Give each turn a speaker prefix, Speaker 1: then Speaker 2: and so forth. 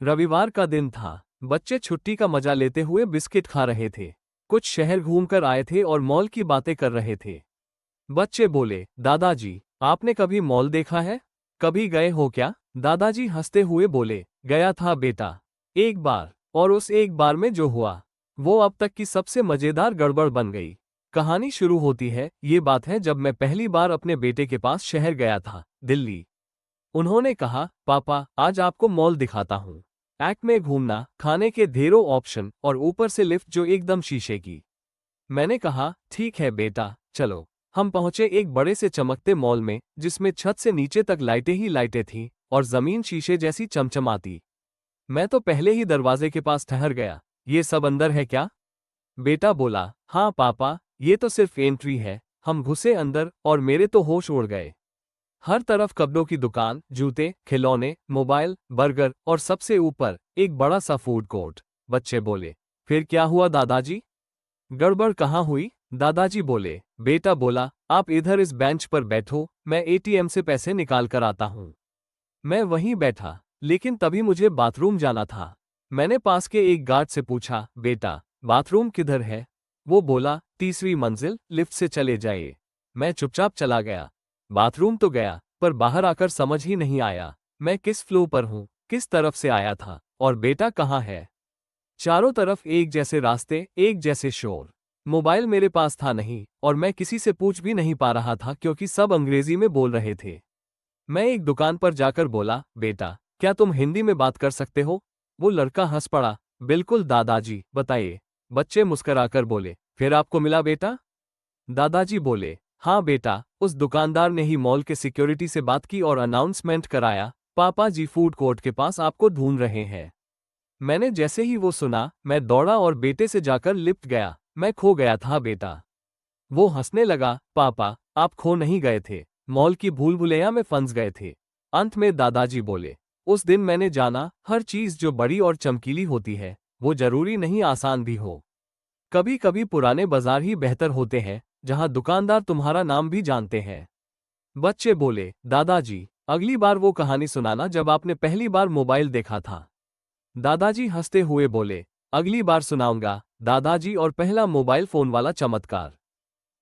Speaker 1: रविवार का दिन था। बच्चे छुट्टी का मजा लेते हुए बिस्किट खा रहे थे। कुछ शहर घूमकर आए थे और मॉल की बातें कर रहे थे। बच्चे बोले, दादाजी, आपने कभी मॉल देखा है? कभी गए हो क्या? दादाजी हंसते हुए बोले, गया था बेटा, एक बार। और उस एक बार में जो हुआ, वो अब तक की सबसे मजेदार गड़बड़ बन गई। कहानी शुरू होती है, ये बात है जब मैं पहली बार अपने बेटे के पास शहर गया था, दिल्ली। उन्होंने कहा, पापा, आज आपको मॉल दिखाता हूँ। एक्ट में घूमना, खाने के ढेरों ऑप्शन और ऊपर से लिफ्ट जो एकदम शीशे की। मैंने कहा, ठीक है बेटा, चलो। हम पहुंचे एक बड़े से चमकते मॉल में, जिसमें छत से नीचे तक लाइटें ही लाइटें थीं और जमीन शीशे जैसी चमचमाती। मैं तो पहले ही दरवाजे के पास ठहर गया। ये सब अंदर है क्या? बेटा बोला, हाँ पापा, ये तो सिर्फ एंट्री है। हम घुसे अंदर और मेरे तो होश उड़ गए। हर तरफ कपड़ों की दुकान, जूते, खिलौने, मोबाइल, बर्गर और सबसे ऊपर एक बड़ा सा फूड कोर्ट। बच्चे बोले, फिर क्या हुआ दादाजी? गड़बड़ कहाँ हुई? दादाजी बोले, बेटा बोला, आप इधर इस बेंच पर बैठो, मैं एटीएम से पैसे निकाल कर आता हूँ। मैं वहीं बैठा, लेकिन तभी मुझे बाथरूम जाना था। मैंने पास के एक गार्ड से पूछा, बेटा, बाथरूम किधर है? वो बोला, तीसरी मंजिल, लिफ्ट से चले जाइए। मैं चुपचाप चला गया। बाथरूम तो गया, पर बाहर आकर समझ ही नहीं आया, मैं किस फ्लोर पर हूँ, किस तरफ से आया था, और बेटा कहाँ है। चारों तरफ एक जैसे रास्ते, एक जैसे शोर। मोबाइल मेरे पास था नहीं, और मैं किसी से पूछ भी नहीं पा रहा था क्योंकि सब अंग्रेजी में बोल रहे थे। मैं एक दुकान पर जाकर बोला, बेटा, क्या तुम हिंदी में बात कर सकते हो? वो लड़का हंस पड़ा, बिल्कुल दादाजी, बताइए। बच्चे मुस्कुराकर बोले, फिर आपको मिला बेटा? दादाजी बोले, हाँ बेटा, उस दुकानदार ने ही मॉल के सिक्योरिटी से बात की और अनाउंसमेंट कराया, पापा जी फूड कोर्ट के पास आपको ढूंढ रहे हैं। मैंने जैसे ही वो सुना, मैं दौड़ा और बेटे से जाकर लिफ्ट गया। मैं खो गया था बेटा। वो हंसने लगा, पापा, आप खो नहीं गए थे, मॉल की भूल भुलैया में फंस गए थे। अंत में दादाजी बोले, उस दिन मैंने जाना, हर चीज जो बड़ी और चमकीली होती है, वो जरूरी नहीं आसान भी हो। कभी कभी पुराने बाजार ही बेहतर होते हैं, जहां दुकानदार तुम्हारा नाम भी जानते हैं। बच्चे बोले, दादाजी, अगली बार वो कहानी सुनाना जब आपने पहली बार मोबाइल देखा था। दादाजी हंसते हुए बोले, अगली बार सुनाऊंगा दादाजी, और पहला मोबाइल फोन वाला चमत्कार।